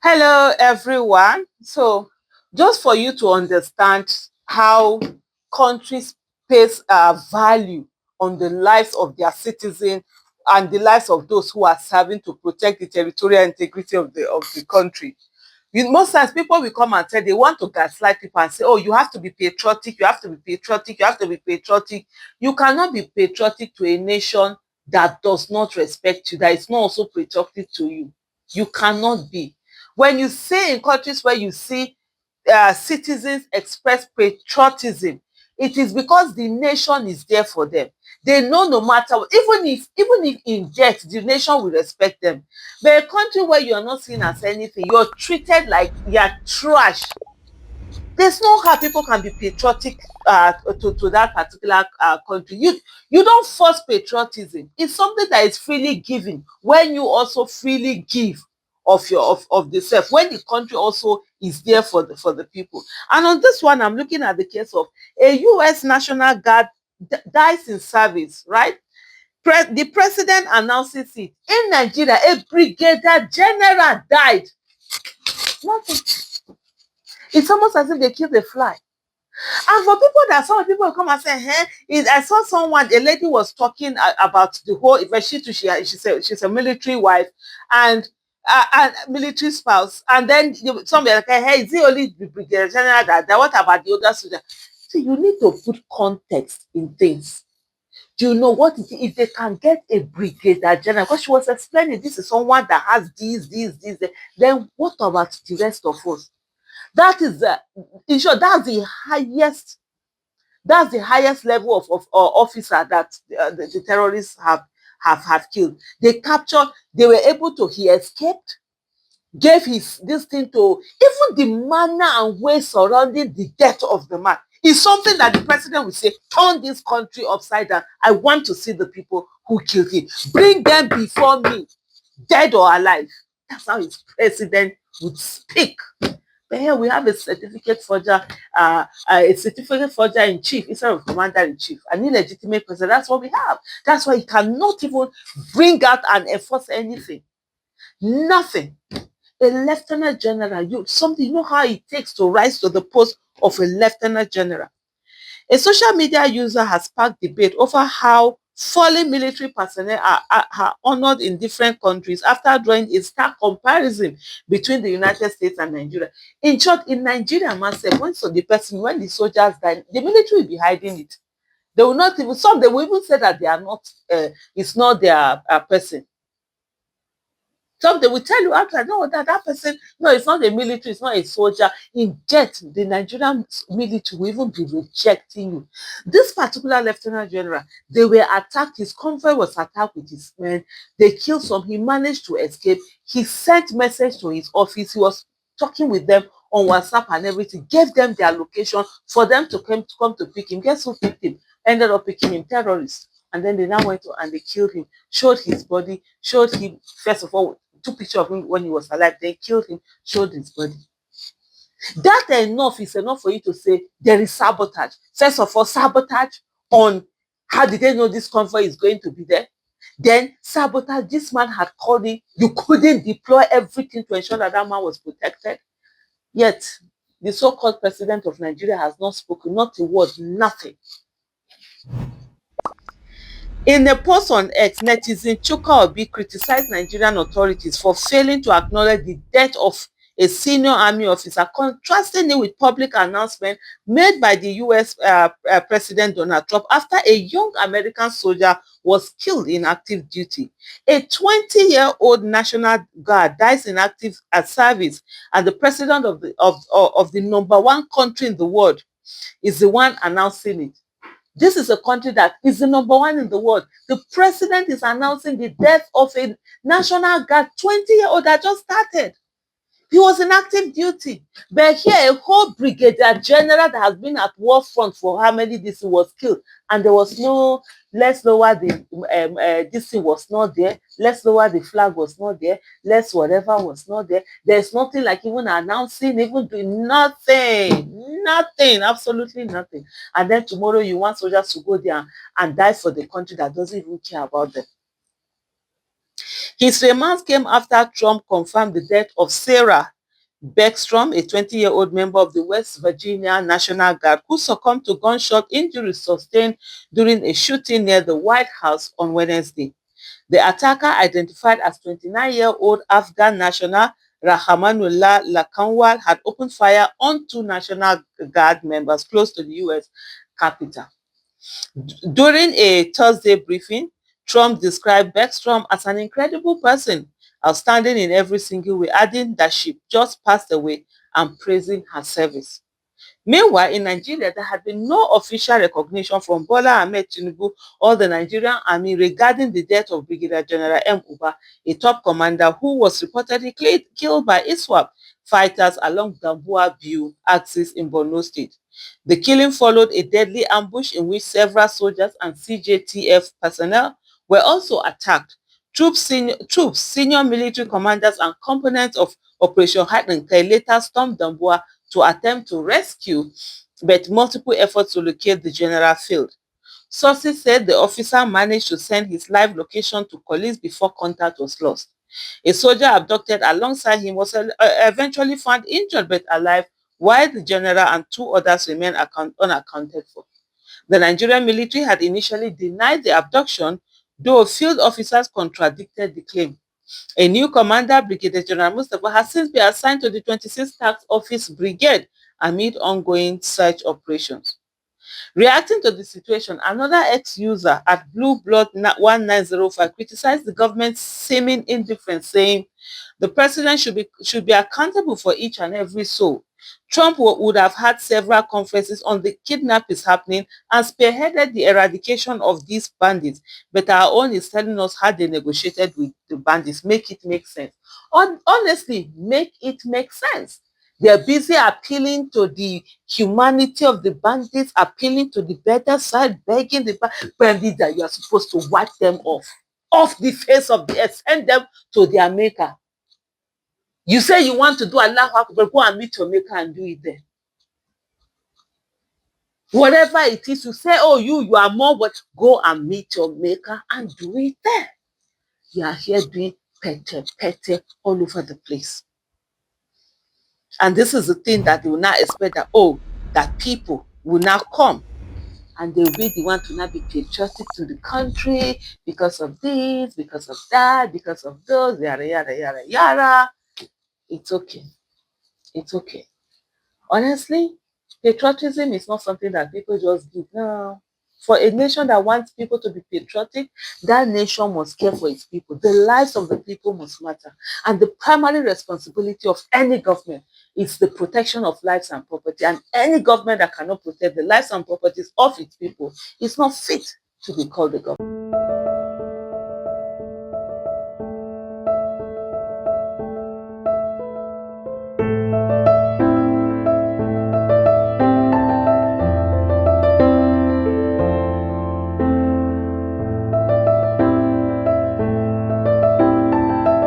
Hello, everyone. So, just for you to understand how countries place value on the lives of their citizens and the lives of those who are serving to protect the territorial integrity of the country. Most times people will come and say they want to gaslight people and say, oh, you have to be patriotic, you have to be patriotic, you have to be patriotic. You cannot be patriotic to a nation that does not respect you, that is not also patriotic to you. You cannot be. When you see in countries where you see citizens express patriotism, it is because the nation is there for them. They know no matter what, even if in death, the nation will respect them. But a country where you are not seen as anything, you're treated like you're trash. There's no how people can be patriotic to that particular country. You don't force patriotism. It's something that is freely given when you also freely give of the self, when the country also is there for the people. And on this one, I'm looking at the case of a US National Guard dies in service, right? The president announces it. In Nigeria, a brigadier general died. Nothing. It's almost as if they killed a fly. And for people that some people will come and say, hey, I saw someone, a lady was talking about the whole event. She's a military wife and military spouse. And then somebody like, hey, is it only the brigadier general that what about the other soldier? So you need to put context in things. Do you know what if they can get a brigadier general? Because she was explaining this is someone that has this, then what about the rest of us? That is in short, that's the highest level of officer that the terrorists have killed. They were able to, he escaped, gave his this thing to even the manner and way surrounding the death of the man is something that the president will say, turn this country upside down. I want to see the people who killed him. Bring them before me, dead or alive. That's how his president would speak. But here we have a certificate forger in chief instead of commander in chief, an illegitimate president. That's what we have. That's why he cannot even bring out and enforce anything. Nothing. A lieutenant general, you know how it takes to rise to the post of a lieutenant general. A social media user has sparked debate over how fallen military personnel are honored in different countries after drawing a stark comparison between the United States and Nigeria. In short, in Nigeria, myself, when the soldiers die, the military will be hiding it. They will not even, some they will even say that they are not, it's not their person. Some they will tell you outright, no, that person, no, it's not a military, it's not a soldier. In jet, the Nigerian military will even be rejecting you. This particular lieutenant general, they were attacked. His convoy was attacked with his men. They killed some. He managed to escape. He sent message to his office. He was talking with them on WhatsApp and everything. Gave them their location for them to come to pick him. Guess who picked him? Ended up picking him, terrorists. And then they now went to and they killed him. Showed his body. Showed him first of all, took picture of him when he was alive, then killed him, showed his body. That enough is enough for you to say there is sabotage. First of all, sabotage on how did they know this convoy is going to be there? Then sabotage, this man had called in, you couldn't deploy everything to ensure that that man was protected. Yet, the so-called president of Nigeria has not spoken, not a word, nothing. In a post on X, netizen Chuka Obi criticized Nigerian authorities for failing to acknowledge the death of a senior army officer, contrasting it with public announcement made by the US President Donald Trump after a young American soldier was killed in active duty. A 20-year-old National Guard dies in active service, and the president of the number one country in the world is the one announcing it. This is a country that is the number one in the world. The president is announcing the death of a National Guard 20-year-old that just started. He was in active duty. But here, a whole brigadier general that has been at war front for how many this was killed. And there was no, let's lower the, this thing was not there. Let's lower the flag was not there. Let's whatever was not there. There's nothing like even announcing, even doing nothing. Nothing, absolutely nothing. And then tomorrow you want soldiers to go there and die for the country that doesn't even care about them. His remarks came after Trump confirmed the death of Sarah Beckstrom, a 20-year-old member of the West Virginia National Guard who succumbed to gunshot injuries sustained during a shooting near the White House on Wednesday. The attacker, identified as 29-year-old Afghan national Rahmanullah Lakanwal, had opened fire on two National Guard members close to the U.S. Capitol. During a Thursday briefing, Trump described Beckstrom as an incredible person, outstanding in every single way, adding that she just passed away and praising her service. Meanwhile, in Nigeria, there had been no official recognition from Bola Ahmed Tinubu or the Nigerian army regarding the death of Brigadier General M. Uba, a top commander who was reportedly killed by ISWAP fighters along Dambuwa Biu axis in Borno State. The killing followed a deadly ambush in which several soldiers and CJTF personnel were also attacked. Troops, senior military commanders, and components of Operation Kai later stormed Dambuwa to attempt to rescue, but multiple efforts to locate the general failed. Sources said the officer managed to send his live location to police before contact was lost. A soldier abducted alongside him was eventually found injured but alive, while the general and two others remain unaccounted for. The Nigerian military had initially denied the abduction, though field officers contradicted the claim. A new commander, Brigadier General Mustafa, has since been assigned to the 26th Task Office Brigade amid ongoing search operations. Reacting to the situation, another ex-user at Blue Blood 1905 criticized the government's seeming indifference, saying the president should be accountable for each and every soul. Trump would have had several conferences on the kidnappings happening and spearheaded the eradication of these bandits, but our own is telling us how they negotiated with the bandits. Make it make sense. Honestly, make it make sense. They're busy appealing to the humanity of the bandits, appealing to the better side, begging the bandits that you are supposed to wipe them off the face of the earth, send them to their maker. You say you want to do Allah Akbar, go and meet your maker and do it there. Whatever it is, you say, oh, you are more, but go and meet your maker and do it there. You are here doing pete all over the place. And this is the thing that they will now expect that, oh, that people will now come and they'll be the one to now be patriotic to the country because of this, because of that, because of those, yada, yada, yada, yada. It's okay. It's okay. Honestly, patriotism is not something that people just give. No. For a nation that wants people to be patriotic, that nation must care for its people. The lives of the people must matter. And the primary responsibility of any government is the protection of lives and property. And any government that cannot protect the lives and properties of its people is not fit to be called a government.